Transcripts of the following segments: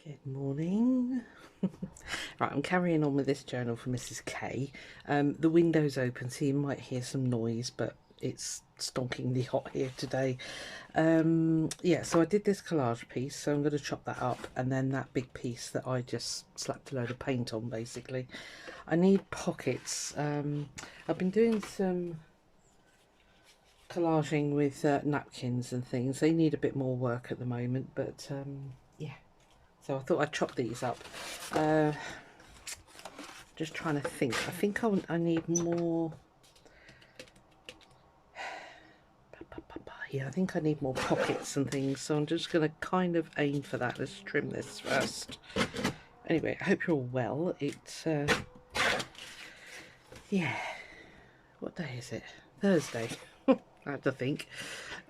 Good morning. Right, I'm carrying on with this journal for Mrs. K. The window's open, so you might hear some noise, but it's stonkingly hot here today. Yeah, so I did this collage piece, so I'm going to chop that up, and then that big piece that I just slapped a load of paint on, basically. I need pockets. I've been doing some collaging with napkins and things. They need a bit more work at the moment, but yeah. So I thought I'd chop these up. Just trying to think. I think I need more. Yeah, I think I need more pockets and things. So I'm just going to kind of aim for that. Let's trim this first. Anyway, I hope you're all well. It's, yeah. What day is it? Thursday. I have to think.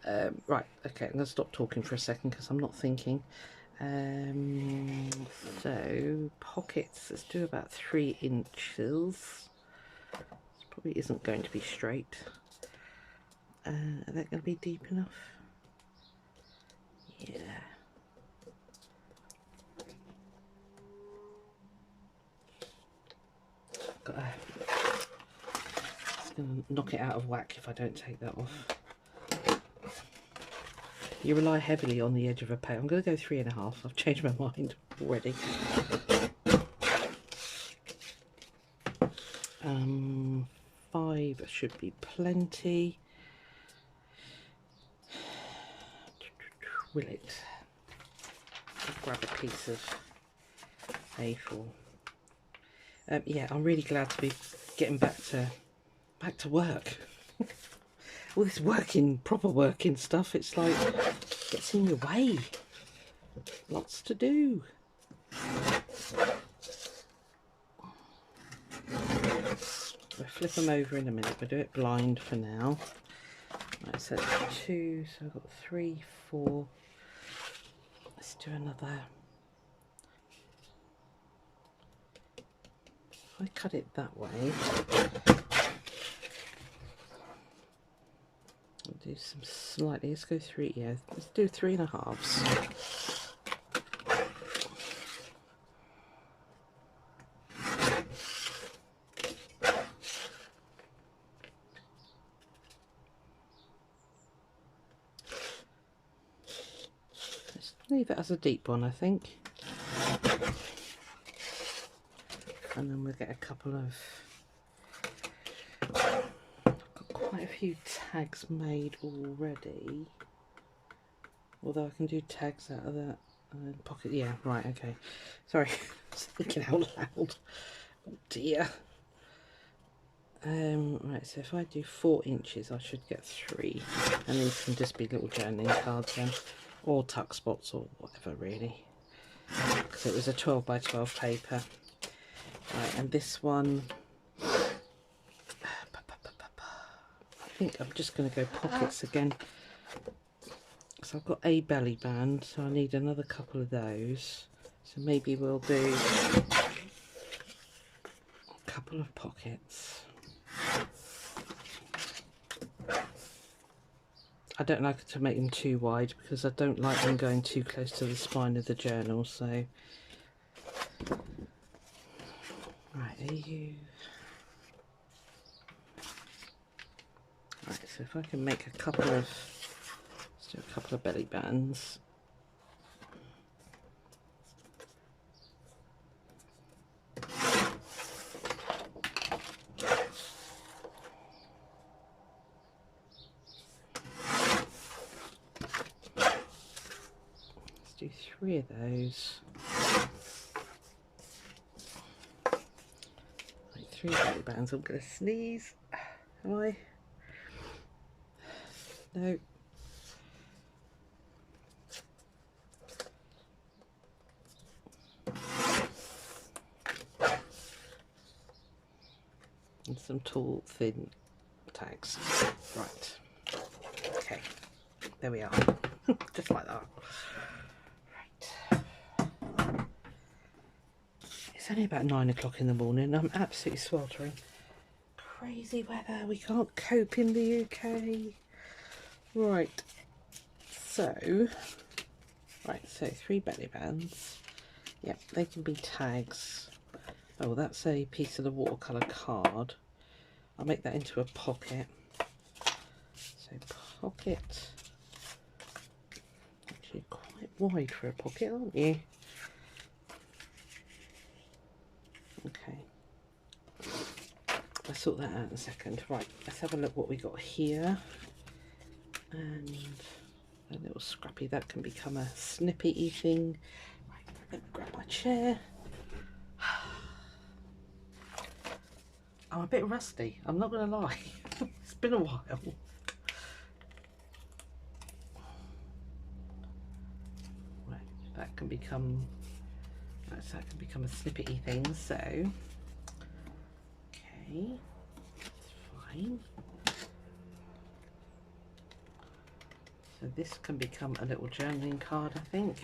Right, okay, I'm going to stop talking for a second because I'm not thinking. So pockets, let's do about 3 inches. This probably isn't going to be straight. Are they going to be deep enough? Yeah. It's going to knock it out of whack if I don't take that off. You rely heavily on the edge of a pail. I'm going to go 3.5. I've changed my mind already. 5 should be plenty. Will it? I'll grab a piece of A4. Yeah, I'm really glad to be getting back to work. All this working, proper working stuff, it's like, gets in your way. Lots to do. We'll flip them over in a minute. We'll do it blind for now. Right, so 2, so I've got 3, 4. Let's do another. If I cut it that way, I'll do some slightly, let's go 3, yeah, let's do 3.5. Leave it as a deep one, I think. And then we'll get a couple of, I've got quite a few tags made already. Although I can do tags out of that pocket. Yeah, right, okay. Sorry, I was thinking out loud. Oh dear. Right, so if I do 4 inches, I should get 3. And these can just be little journaling cards then. Or tuck spots or whatever, really. Because it was a 12 by 12 paper. Right, and this one, I think I'm just going to go pockets again. So I've got a belly band, so I need another couple of those. So maybe we'll do a couple of pockets. I don't like to make them too wide because I don't like them going too close to the spine of the journal, so. Right, are you? Right, so if I can make a couple of, let's do a couple of belly bands. Let's do 3 of those. 3 belly bands. I'm going to sneeze. Am I? No. And some tall, thin tags. Right. Okay. There we are. Just like that. Right. It's only about 9 o'clock in the morning. I'm absolutely sweltering. Crazy weather. We can't cope in the UK. Right. So 3 belly bands. Yep, they can be tags. Oh, that's a piece of the watercolour card. I'll make that into a pocket. So pocket. Actually quite wide for a pocket, aren't you? Okay. I'll sort that out in a second. Right, let's have a look what we got here. And a little scrappy, that can become a snippety thing. Right, let me grab my chair. I'm a bit rusty, I'm not going to lie. It's been a while. Right, that can become a snippety thing, so okay, that's fine. So this can become a little journaling card, I think.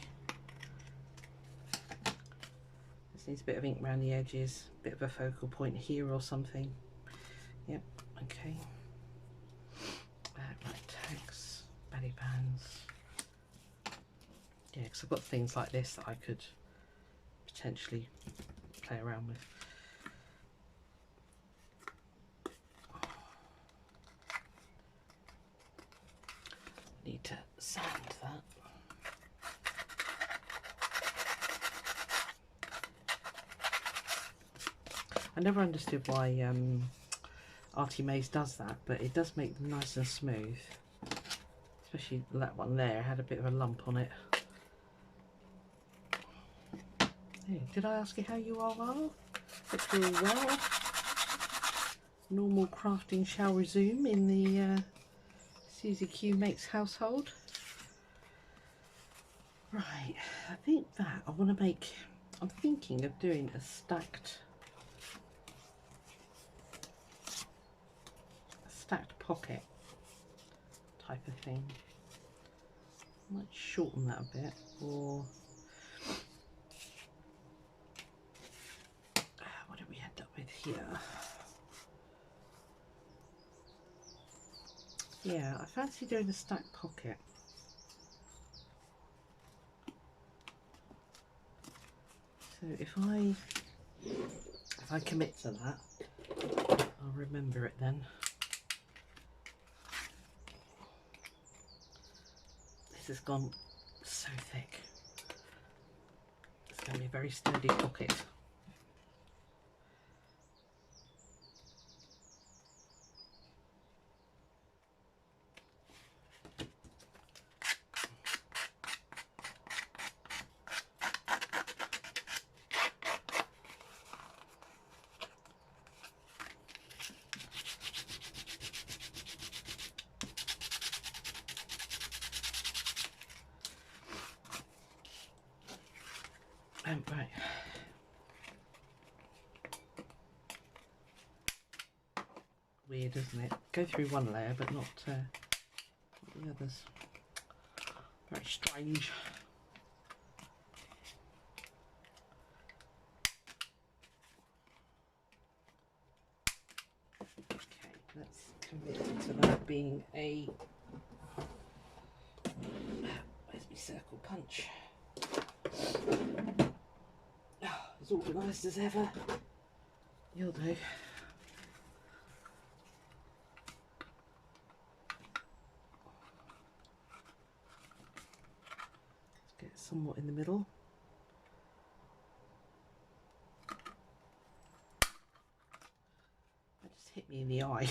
This needs a bit of ink around the edges, a bit of a focal point here or something. Yep, okay. Right, tags, belly bands. Yeah, because I've got things like this that I could potentially play around with. Need to sand that. I never understood why Artie Maze does that, but it does make them nice and smooth. Especially that one there had a bit of a lump on it. Hey, did I ask you how you are? Well, hope you're all well. Normal crafting shall resume in the Susie Q Makes household. Right, I think that I want to make. I'm thinking of doing a stacked pocket type of thing. I might shorten that a bit, or what did we end up with here? Yeah, I fancy doing a stacked pocket. So if I commit to that, I'll remember it then. This has gone so thick. It's going to be a very sturdy pocket. Right. Weird, isn't it? Go through one layer, but not the others. Very strange. Okay, let's commit to that being a. Where's my circle punch? Oh, as organised as ever. You'll do. Let's get somewhat in the middle. That just hit me in the eye.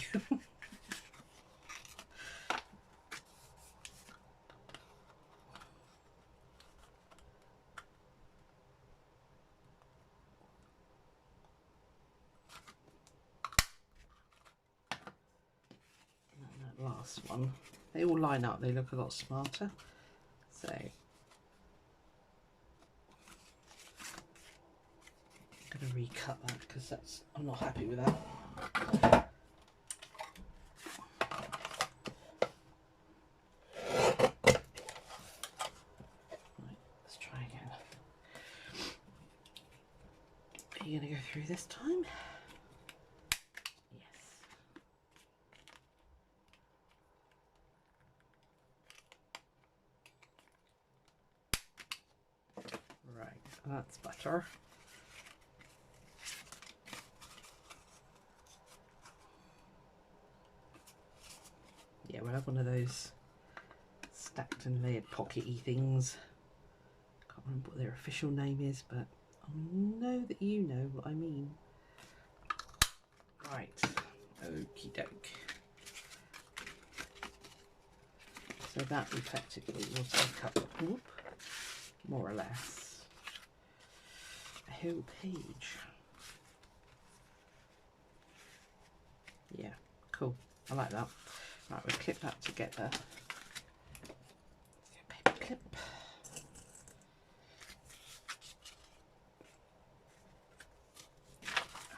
Last one, they all line up, they look a lot smarter, so I'm going to recut that because I'm not happy with that. Right, let's try again. Are you going to go through this time? Right, That's better. Yeah, we'll have one of those stacked and layered pockety things. Can't remember what their official name is, but I know that you know what I mean. Right, okie doke. So that effectively will take up, whoop, more or less, a whole page. Yeah, cool. I like that. Right, we'll clip that together. Paper clip.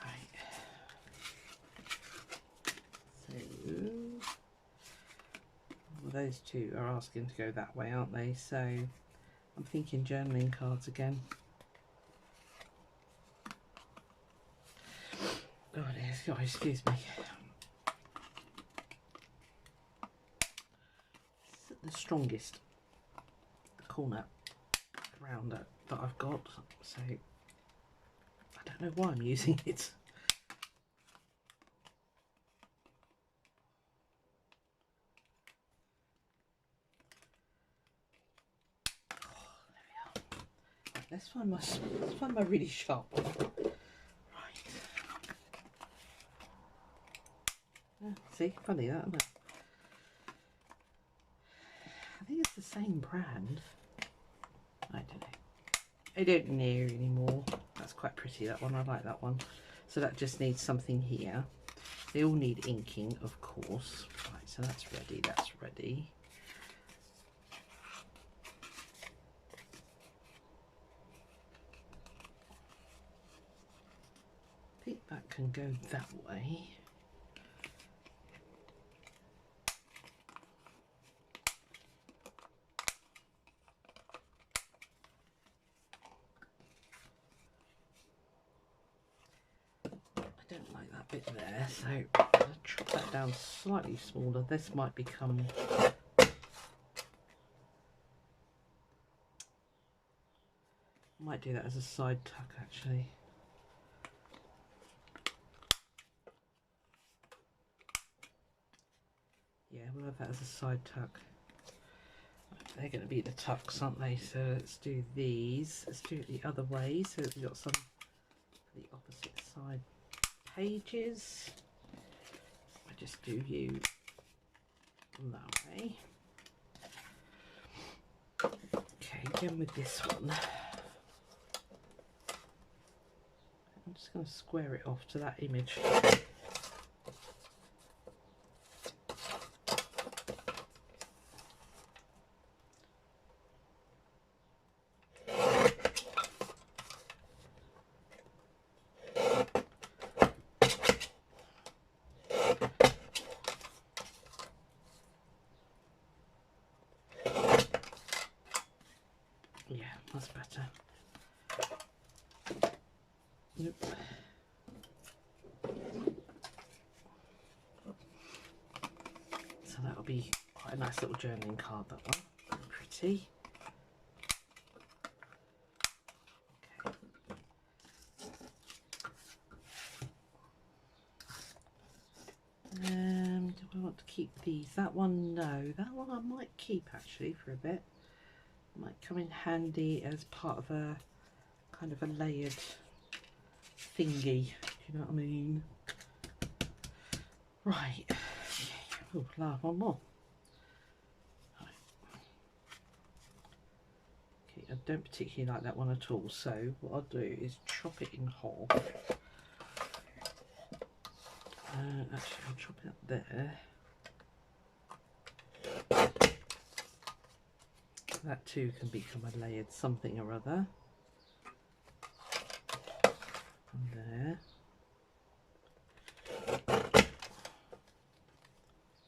Right. So well, those two are asking to go that way, aren't they? So I'm thinking journaling cards again. Oh, dear, excuse me. The strongest corner rounder that I've got, so I don't know why I'm using it. Oh, there we are. Right, let's find my really sharp one. Right. See, funny that, isn't it? I think it's the same brand. I don't know. I don't know anymore. That's quite pretty, that one. I like that one. So that just needs something here. They all need inking, of course. Right, so that's ready. That's ready. I think that can go that way. I don't like that bit there, so I'll chop that down slightly smaller. This might become might do that as a side tuck actually. Yeah, we'll have that as a side tuck. They're going to be the tucks, aren't they? So let's do these. Let's do it the other way so that we've got some for the opposite side pages. I just do you that way. Okay, again with this one. I'm just going to square it off to that image. Yeah, that's better. Nope. So that'll be quite a nice little journaling card, that one. Very pretty. Okay. Do I want to keep these? That one, no. That one I might keep actually for a bit. Might come in handy as part of a kind of a layered thingy, if you know what I mean. Right. Oh, one more. Right. Okay, I don't particularly like that one at all, so what I'll do is chop it in half. Actually, I'll chop it up there. That too can become a layered something or other. From there.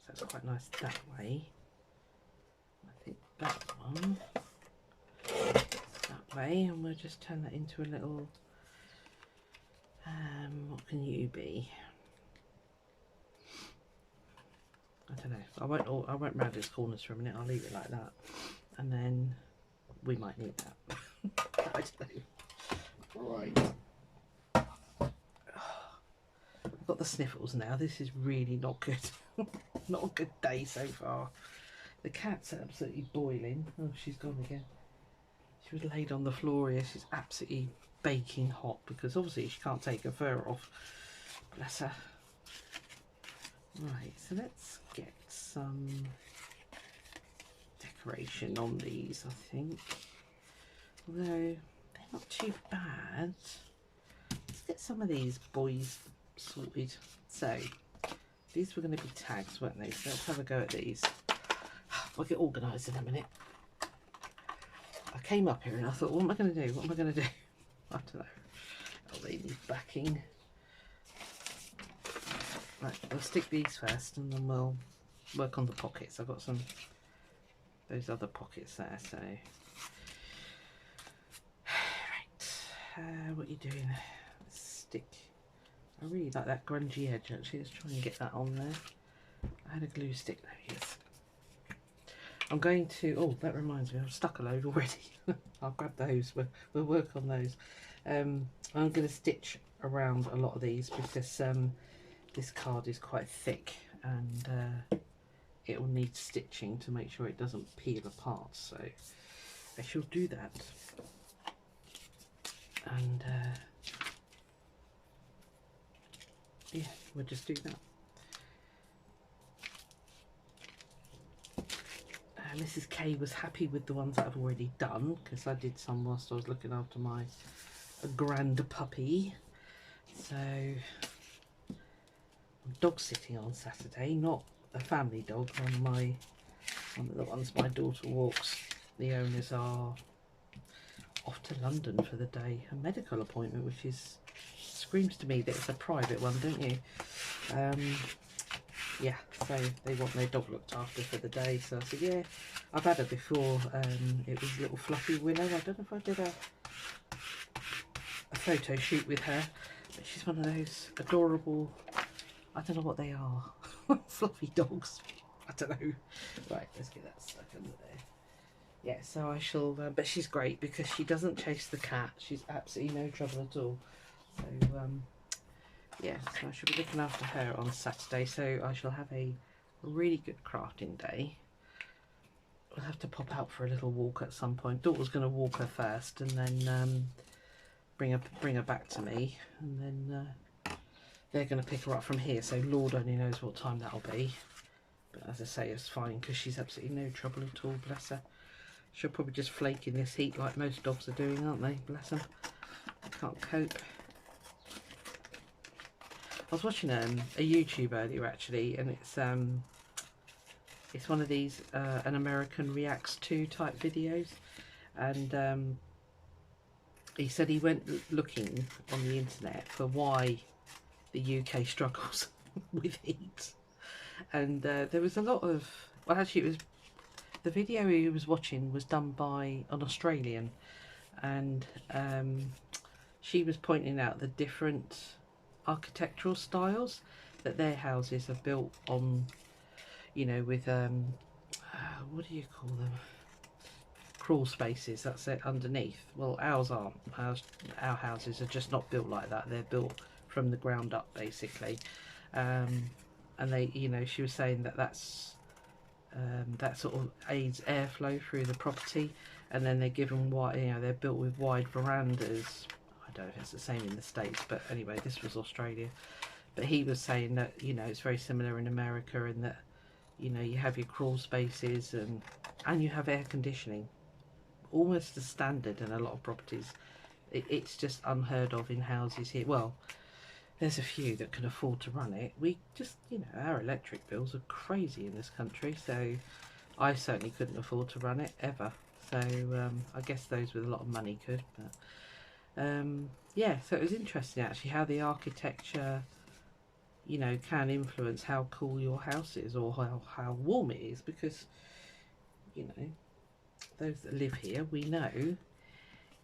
So it's quite nice that way. I think that one that way, and we'll just turn that into a little. What can you be? I don't know. I won't round its corners for a minute. I'll leave it like that, and then we might need that. I don't know. Right. I've got the sniffles now. This is really not good. Not a good day so far. The cat's absolutely boiling. Oh, she's gone again. She was laid on the floor here. She's absolutely baking hot because obviously she can't take her fur off. Bless her. Right, so let's get some decoration on these, I think. Although they're not too bad. Let's get some of these boys sorted. So these were going to be tags, weren't they? So let's have a go at these. I'll get organised in a minute. I came up here and I thought, what am I going to do? What am I going to do? I don't know. Oh, they need backing. Right, we'll stick these first and then we'll work on the pockets. I've got some, those other pockets there, so. Right, what are you doing? Let's stick. I really like that grungy edge actually. Let's try and get that on there. I had a glue stick, there he is. I'm going to, oh, that reminds me, I've stuck a load already. I'll grab those, we'll work on those. I'm going to stitch around a lot of these because this card is quite thick and it will need stitching to make sure it doesn't peel apart, so I shall do that. And yeah, we'll just do that. Mrs. K was happy with the ones that I've already done because I did some whilst I was looking after my grand puppy. So I'm dog sitting on Saturday, not a family dog, one of the ones my daughter walks. The owners are off to London for the day, a medical appointment, which is screams to me that it's a private one, don't you? Yeah, so they want their dog looked after for the day, so I said yeah, I've had her before. It was little fluffy Willow. I don't know if I did a photo shoot with her, but she's one of those adorable, I don't know what they are, fluffy dogs, I don't know. Right, let's get that stuck under there. Yeah, so I shall, but she's great because she doesn't chase the cat. She's absolutely no trouble at all. So yeah, so I shall be looking after her on Saturday, so I shall have a really good crafting day. We'll have to pop out for a little walk at some point. Daughter's going to walk her first and then bring her back to me, and then they're going to pick her up from here, so Lord only knows what time that'll be. But as I say, it's fine because she's absolutely no trouble at all, bless her. She'll probably just flake in this heat like most dogs are doing, aren't they? Bless them. Can't cope. I was watching a YouTube earlier actually, and it's one of these an American reacts to type videos, and he said he went looking on the internet for why the UK struggles with heat, and there was a lot of, well actually it was, the video he was watching was done by an Australian, and she was pointing out the different architectural styles that their houses are built on, you know, with what do you call them, crawl spaces, that's it, underneath. Well, ours aren't. Our houses are just not built like that. They're built from the ground up basically, and they, you know, she was saying that that sort of aids airflow through the property, and then they're given wide, you know, they're built with wide verandas. I don't know if it's the same in the States, but anyway, this was Australia. But he was saying that, you know, it's very similar in America, in that, you know, you have your crawl spaces and you have air conditioning, almost as standard in a lot of properties. It's just unheard of in houses here. Well, there's a few that can afford to run it. We just, you know, our electric bills are crazy in this country, so I certainly couldn't afford to run it ever. So I guess those with a lot of money could, but yeah, so it was interesting actually how the architecture, you know, can influence how cool your house is or how warm it is, because, you know, those that live here, we know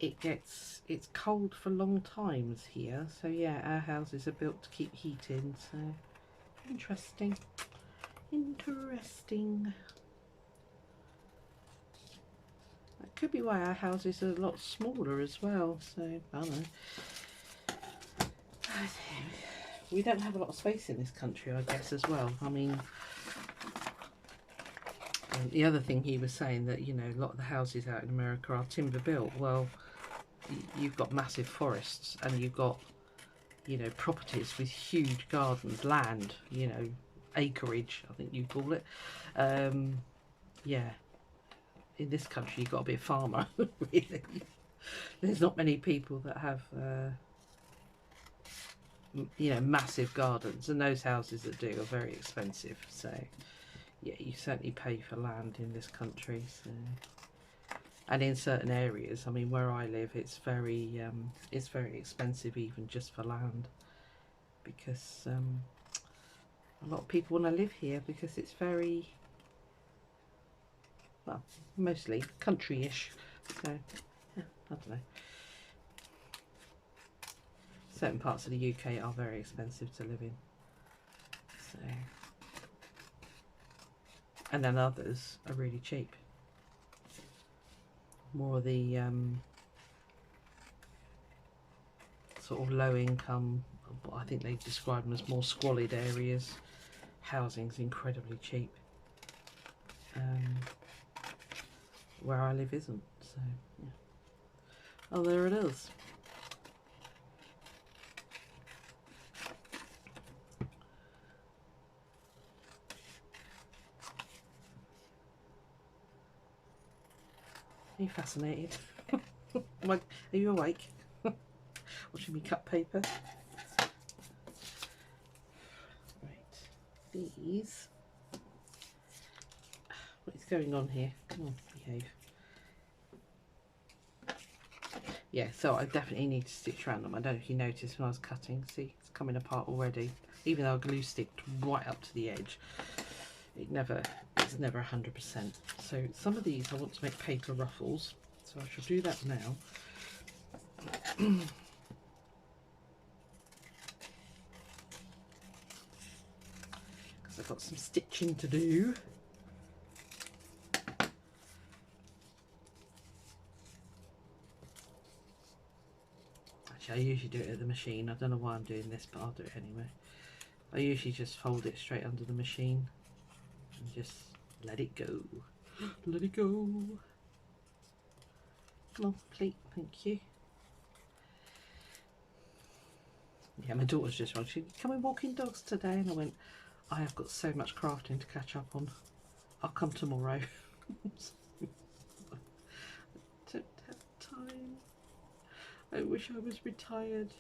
it's cold for long times here. So yeah, our houses are built to keep heat in, so interesting. could be why our houses are a lot smaller as well. So I don't know. We don't have a lot of space in this country, I guess, as well. I mean, the other thing he was saying that, you know, a lot of the houses out in America are timber built. Well, you've got massive forests and you've got, you know, properties with huge gardens, land, you know, acreage, I think you call it. Yeah, in this country you've got to be a farmer, really. There's not many people that have, you know, massive gardens, and those houses that do are very expensive. So, yeah, you certainly pay for land in this country. So. And in certain areas, I mean, where I live, it's very expensive even just for land, because a lot of people want to live here because it's very, well, mostly country-ish. So, yeah, I don't know. Certain parts of the UK are very expensive to live in. So, and then others are really cheap. More of the sort of low income, I think they describe them as more squalid areas. Housing's incredibly cheap. Where I live isn't. So, yeah. Oh, there it is. Are you fascinated? Are you awake? Watching me cut paper? Right, these. What is going on here? Come on, behave. Yeah, so I definitely need to stitch around them. I don't know if you noticed when I was cutting. See, it's coming apart already. Even though I glue sticked right up to the edge, it's never 100%. So some of these I want to make paper ruffles, so I shall do that now. Because I've got some stitching to do. Actually, I usually do it at the machine. I don't know why I'm doing this, but I'll do it anyway. I usually just fold it straight under the machine and just let it go. Let it go. Come on, please. Thank you. Yeah, my daughter's just wrong. She said, "Can we walking dogs today?" And I went, "I have got so much crafting to catch up on. I'll come tomorrow." I don't have time. I wish I was retired.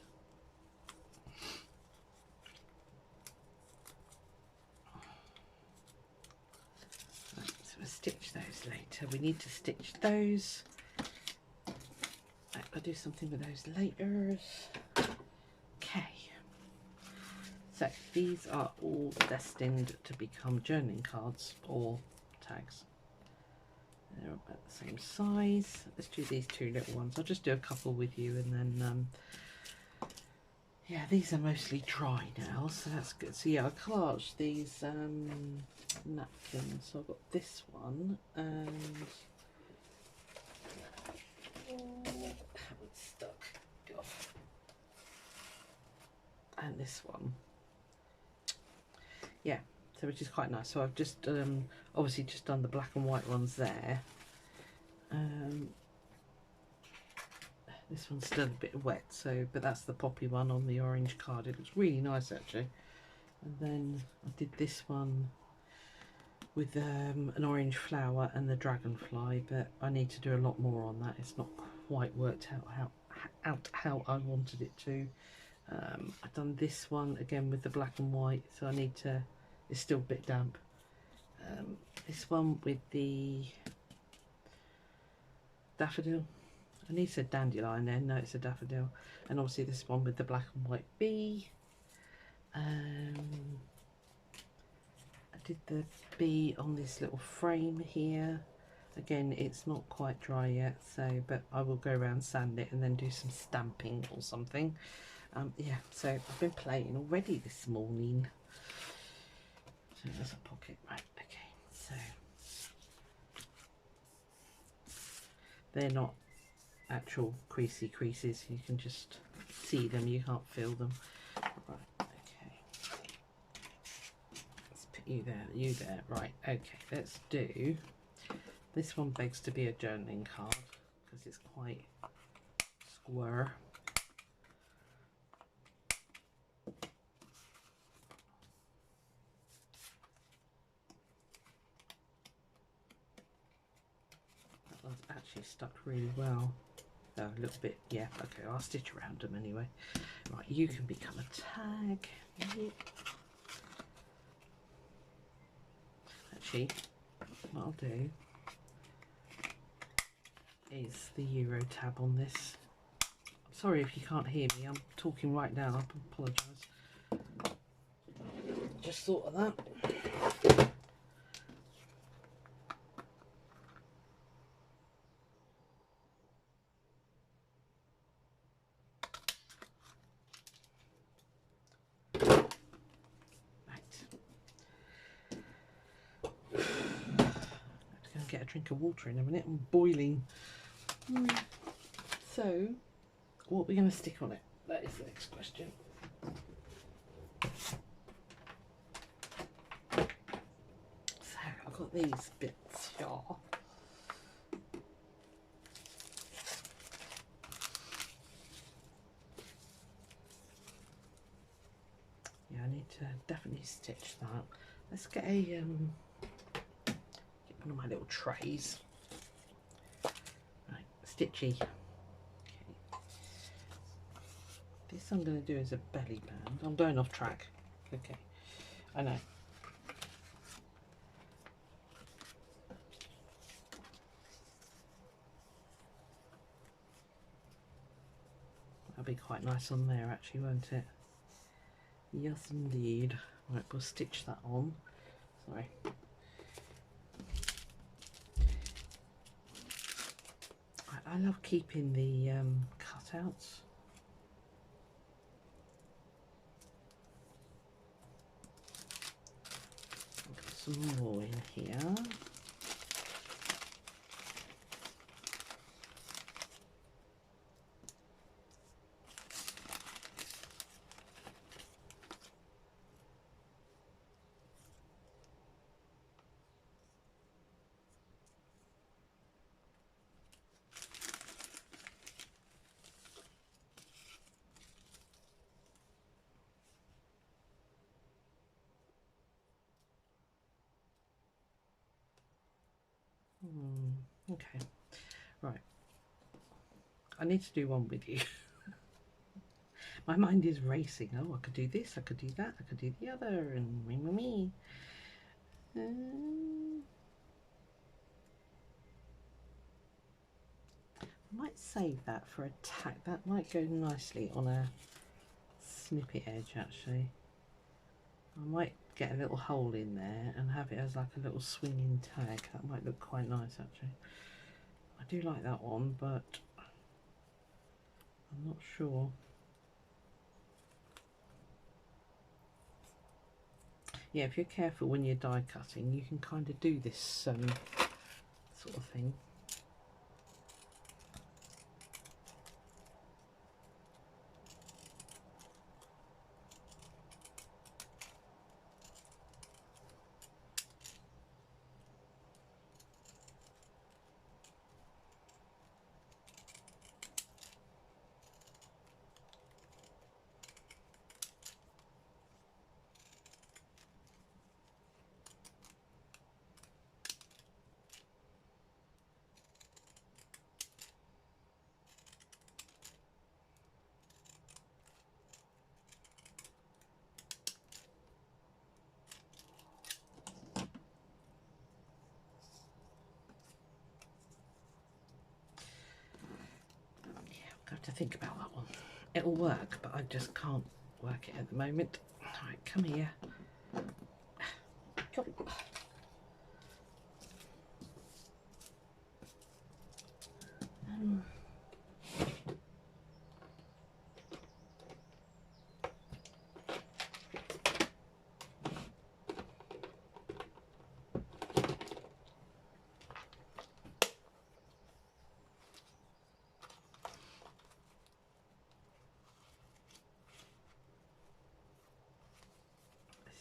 Right, so we'll stitch those later. We need to stitch those. I'll do something with those later. Okay. So these are all destined to become journaling cards or tags. They're about the same size. Let's do these two little ones. I'll just do a couple with you, and then yeah, these are mostly dry now, so that's good. So yeah, I collaged these napkins. So I've got this one, and that one's stuck. God. And this one. Yeah, so which is quite nice. So I've just obviously just done the black and white ones there. This one's still a bit wet, so but that's the poppy one on the orange card. It looks really nice actually. And then I did this one with an orange flower and the dragonfly, but I need to do a lot more on that. It's not quite worked out how I wanted it to. I've done this one again with the black and white, so I need to, it's still a bit damp. This one with the daffodil. I need to say dandelion then, no, it's a daffodil. And obviously this one with the black and white bee. I did the bee on this little frame here. Again, it's not quite dry yet, so but I will go around, sand it, and then do some stamping or something. Yeah, so I've been playing already this morning. So there's a pocket, right? Okay, so They're not actual creasy creases, you can just see them, you can't feel them. Right, okay. Let's put you there, you there. Right, okay, let's do, this one begs to be a journaling card because it's quite square. That one's actually stuck really well. Oh, a little bit, yeah, okay, I'll stitch around them anyway. Right, you can become a tag. Actually, what I'll do is the Euro tab on this. Sorry if you can't hear me, I'm talking right now, I apologise. Just thought of that. Get a drink of water in a minute. I'm boiling. So, what are we going to stick on it? That is the next question. So, I've got these bits here. Yeah, I need to definitely stitch that. Let's get a get one of my little trays. Right, stitchy. This I'm going to do as a belly band. I'm going off track. Okay, I know. That'll be quite nice on there actually, won't it? Yes indeed. Right, we'll stitch that on. Sorry. I love keeping the cutouts. Some more in here. Okay, right. I need to do one with you. My mind is racing. Oh, I could do this, I could do that, I could do the other, and me. I might save that for a tag. That might go nicely on a snippet edge, actually. I might get a little hole in there and have it as like a little swinging tag. That might look quite nice, actually. I do like that one, but I'm not sure. Yeah, if you're careful when you're die cutting, you can kind of do this sort of thing. To think about that one. It'll work, but I just can't work it at the moment. Alright, come here. Come.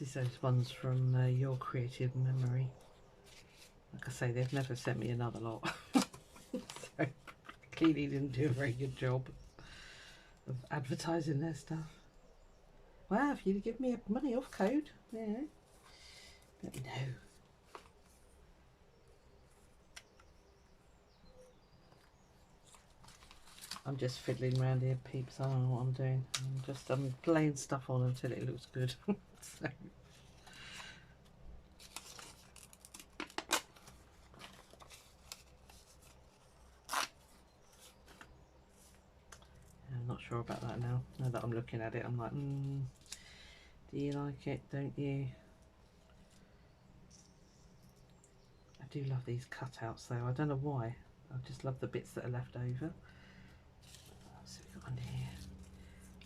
This is those ones from Your Creative Memory. Like I say, they've never sent me another lot. So clearly didn't do a very good job of advertising their stuff. Wow, if you'd give me a money off code, yeah, let me know. I'm just fiddling around here, peeps. I don't know what I'm doing. I'm laying stuff on until it looks good. So. I'm not sure about that now. Now that I'm looking at it, I'm like, do you like it? Don't you? I do love these cutouts though. I don't know why. I just love the bits that are left over. So we've got under here.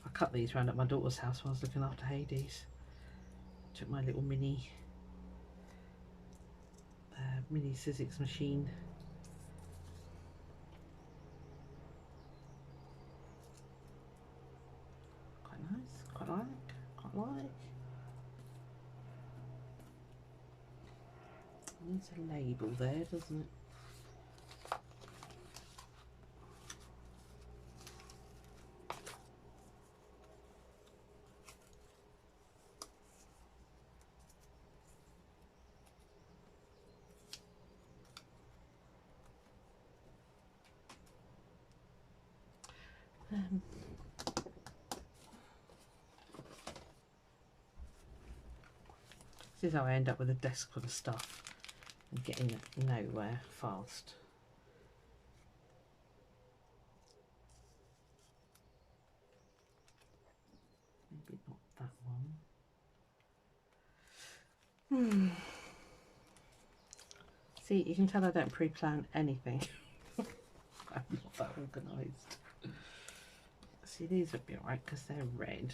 I cut these round at my daughter's house while I was looking after Hades. Took my little mini Sizzix machine. Quite nice, quite like. It needs a label there, doesn't it? This is how I end up with a desk full of stuff and getting nowhere fast. Maybe not that one. See, you can tell I don't pre-plan anything. I'm not that organised. See, these would be alright because they're red.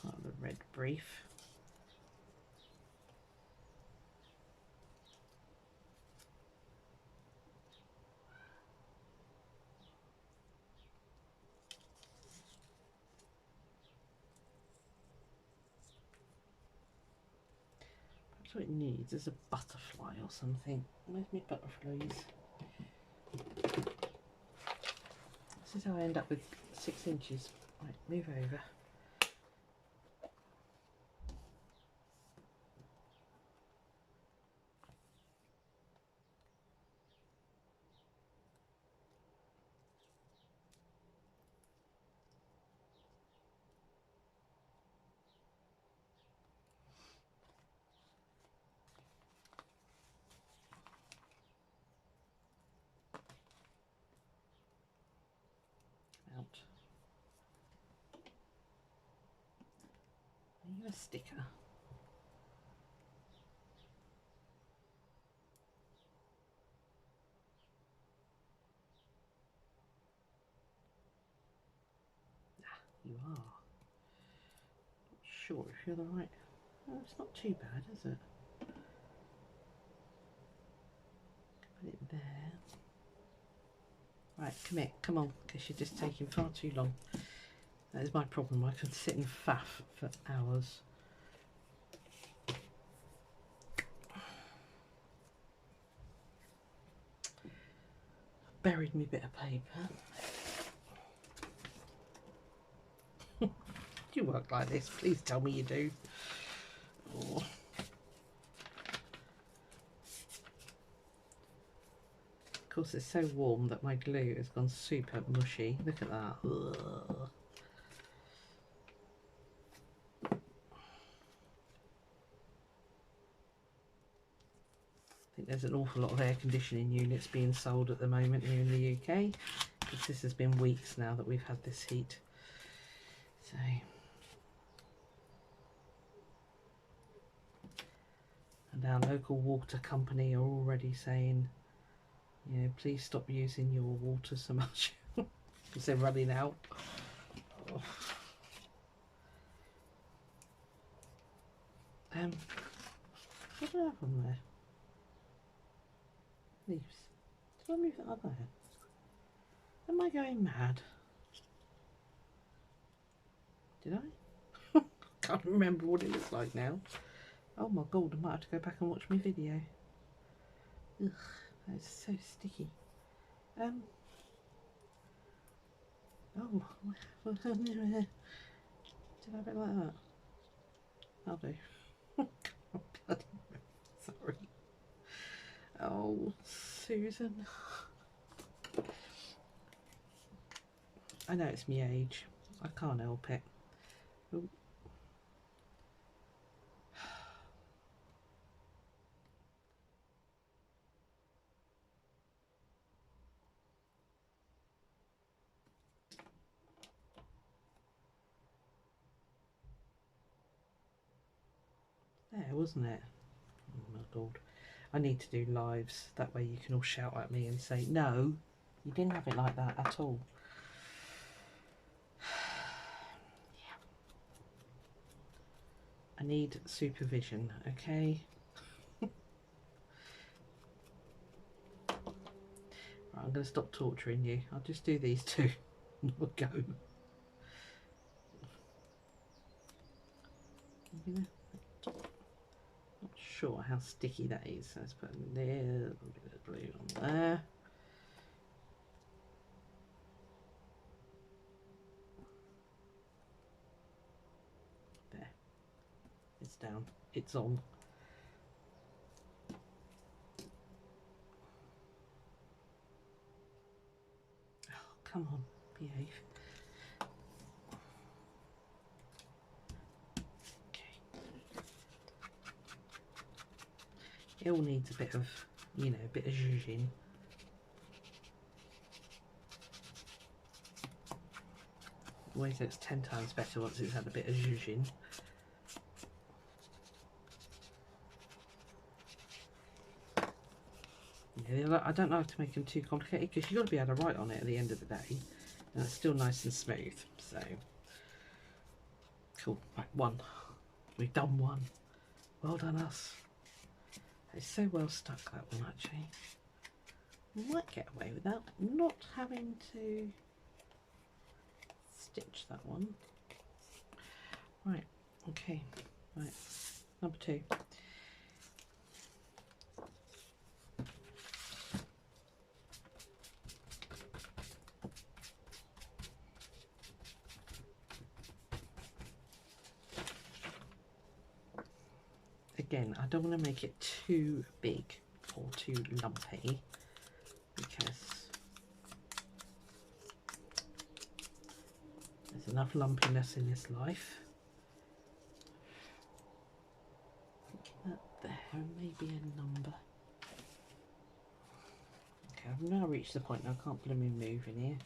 Part of the red brief. Perhaps what it needs is a butterfly or something. Where's my butterflies? This is how I end up with 6 inches. Right, move over. Out. Are you a sticker? You are. Not sure if you're the right. Oh, it's not too bad, is it? Put it there. Right, come here, come on, because you're just taking far too long. That is my problem. I can sit and faff for hours. Buried me bit of paper. Do you work like this? Please tell me you do. Oh. Of course, it's so warm that my glue has gone super mushy. Look at that. Ugh. I think there's an awful lot of air conditioning units being sold at the moment here in the UK, because this has been weeks now that we've had this heat. So, and our local water company are already saying, you know, please stop using your water so much because they're running out. Oh. What do I have on there? Leaves. Did I move that other hand? Am I going mad? Did I? Can't remember what it looks like now. Oh my god, I might have to go back and watch my video. Ugh, that's so sticky. Oh, did I have it like that? I'll do. Oh, bloody sorry. Oh, Susan. I know it's my age. I can't help it. Ooh. There, wasn't it? Oh my god. I need to do lives. That way you can all shout at me and say, no, you didn't have it like that at all. Yeah. I need supervision, okay? Right, I'm going to stop torturing you. I'll just do these two and we'll go. Not sure how sticky that is. Let's put a little bit of blue on there. There. It's down. It's on. Oh, come on. Behave. It all needs a bit of, you know, a bit of zhuzhin. Always it's 10 times better once it's had a bit of zhuzhin. Yeah, I don't like to make them too complicated because you've got to be able to write on it at the end of the day. And it's still nice and smooth. So, cool. Right, one. We've done one. Well done us. It's so well stuck, that one, actually. We might get away with that. Not having to stitch that one. Right, okay. Right, number 2. Again, I don't want to make it too big or too lumpy because there's enough lumpiness in this life. That there may be a number. Okay, I've now reached the point I can't blooming move in here.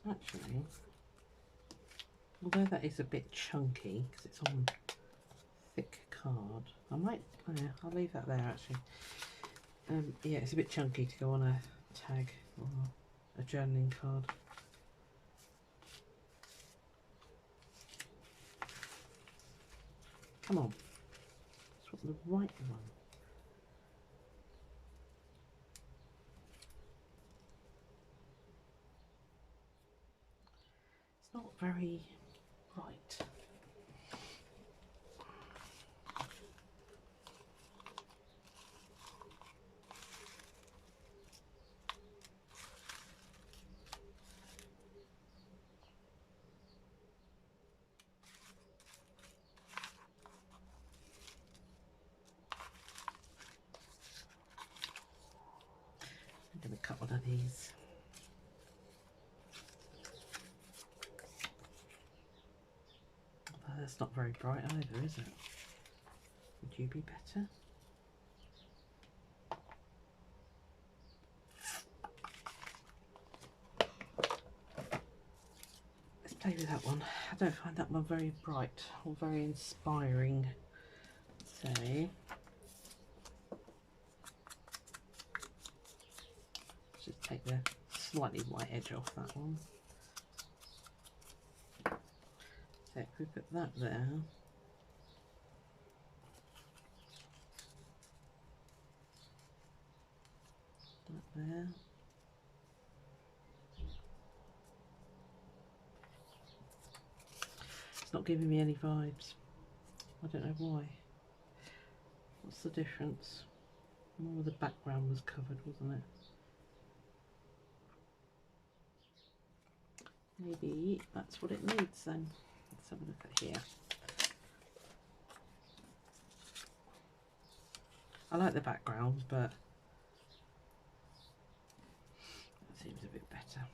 Actually, although that is a bit chunky because it's on thick card, I might, oh yeah, I'll leave that there actually. Yeah, it's a bit chunky to go on a tag or a journaling card. Come on, it's the right one. It's not very right. I'm going to cut one of these. That's not very bright either, is it? Would you be better? Let's play with that one. I don't find that one very bright or very inspiring. So, let's just take the slightly white edge off that one. So if we put that there, there. It's not giving me any vibes. I don't know why. What's the difference? More the background was covered, wasn't it? Maybe that's what it needs then. Let's have a look at here. I like the background, but that seems a bit better.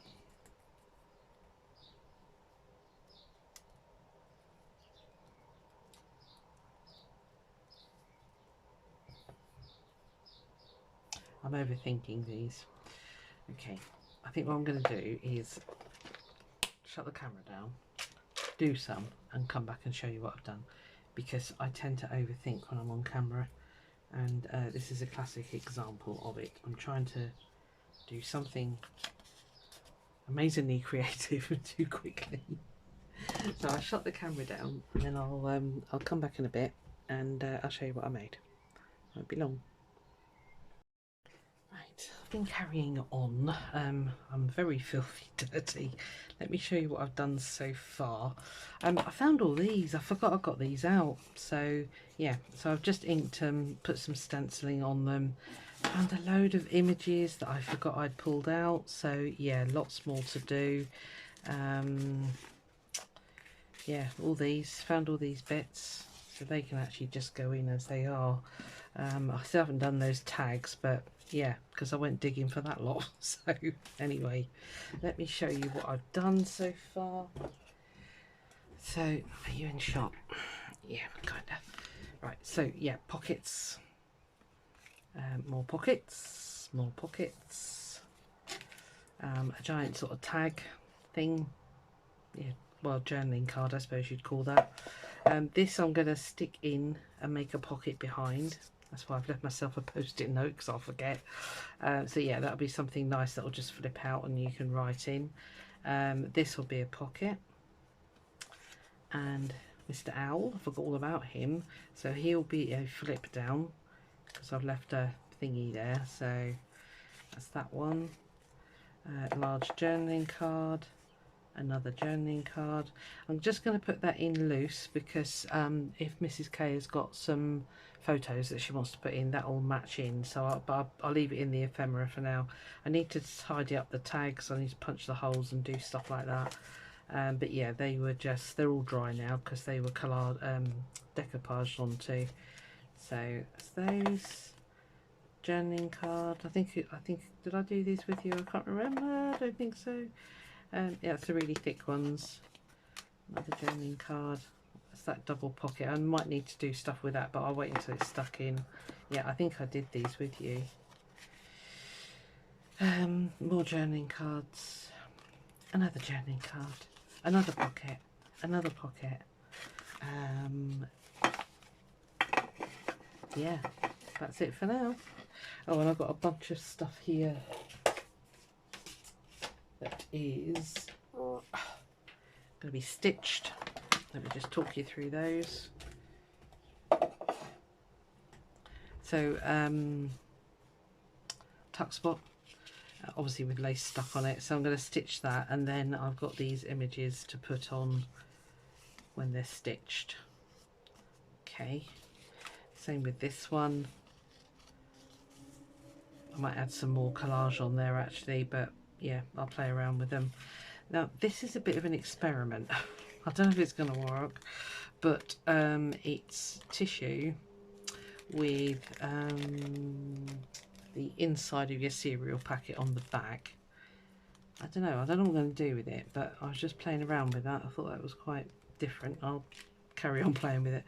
I'm overthinking these. Okay, I think what I'm going to do is shut the camera down, do some, and come back and show you what I've done, because I tend to overthink when I'm on camera, and this is a classic example of it. I'm trying to do something amazingly creative too quickly. So I shut the camera down, and then I'll come back in a bit, and I'll show you what I made. Won't be long. Right, I've been carrying on. I'm very filthy dirty. Let me show you what I've done so far. I found all these. I forgot I got these out. So yeah, so I've just inked them, put some stenciling on them. Found a load of images that I forgot I'd pulled out. So yeah, lots more to do. Yeah, all these, found all these bits, so they can actually just go in as they are. I still haven't done those tags, but yeah, because I went digging for that lot. So anyway, let me show you what I've done so far. So are you in shot? Yeah, kind of. Right, so yeah, pockets, more pockets, more pockets, a giant sort of tag thing. Yeah, well, journaling card, I suppose you'd call that. This I'm going to stick in and make a pocket behind. That's why I've left myself a post-it note, because I'll forget. So yeah, that'll be something nice that'll just flip out and you can write in. This will be a pocket. And Mr. Owl, I forgot all about him. So he'll be a flip down, because I've left a thingy there. So that's that one. Large journaling card. Another journaling card. I'm just going to put that in loose, because if Mrs. K has got some photos that she wants to put in, that will match in. So I'll leave it in the ephemera for now. I need to tidy up the tags. I need to punch the holes and do stuff like that. But yeah, they're all dry now, because they were decoupaged onto. So that's those. Journaling card. I think did I do these with you? I can't remember. I don't think so. Yeah, it's the really thick ones. Another journaling card. That's that double pocket. I might need to do stuff with that, but I'll wait until it's stuck in. Yeah, I think I did these with you. More journaling cards. Another journaling card. Another pocket. Another pocket. Yeah, that's it for now. Oh, and I've got a bunch of stuff here that is going to be stitched. Let me just talk you through those. So tuck spot, obviously with lace stuck on it, so I'm going to stitch that, and then I've got these images to put on when they're stitched. Okay, same with this one. I might add some more collage on there actually, but yeah, I'll play around with them. Now this is a bit of an experiment. I don't know if it's going to work, but it's tissue with the inside of your cereal packet on the back. I don't know what I'm going to do with it, but I was just playing around with that. I thought that was quite different. I'll carry on playing with it.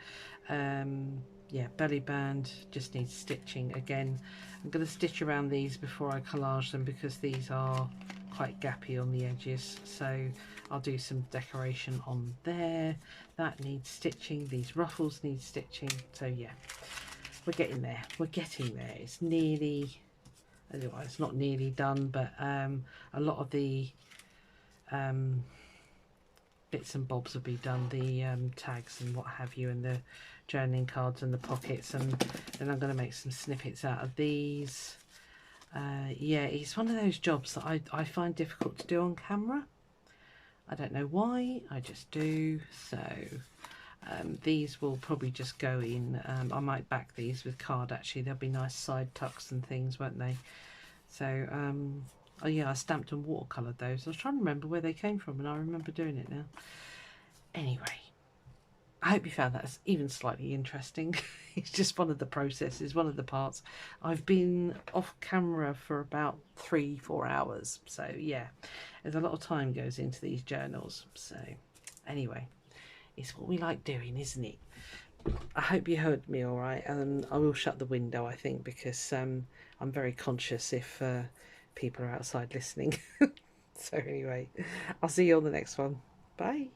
Yeah, belly band just needs stitching again. I'm going to stitch around these before I collage them, because these are quite gappy on the edges, so I'll do some decoration on there. That needs stitching. These ruffles need stitching. So yeah, we're getting there. We're getting there. It's nearly, well, it's not nearly done, but a lot of the bits and bobs will be done, the tags and what have you, and the journaling cards and the pockets, and then I'm going to make some snippets out of these. Yeah, it's one of those jobs that I find difficult to do on camera. I don't know why, I just do. So these will probably just go in. I might back these with card actually. There'll be nice side tucks and things, won't they? So oh yeah, I stamped and watercoloured those. I was trying to remember where they came from, and I remember doing it now. Anyway, I hope you found that even slightly interesting. It's just one of the processes, one of the parts. I've been off camera for about 3-4 hours. So yeah, there's a lot of time goes into these journals. So anyway, it's what we like doing, isn't it? I hope you heard me all right. And I will shut the window, I think, because I'm very conscious if people are outside listening. So anyway, I'll see you on the next one. Bye.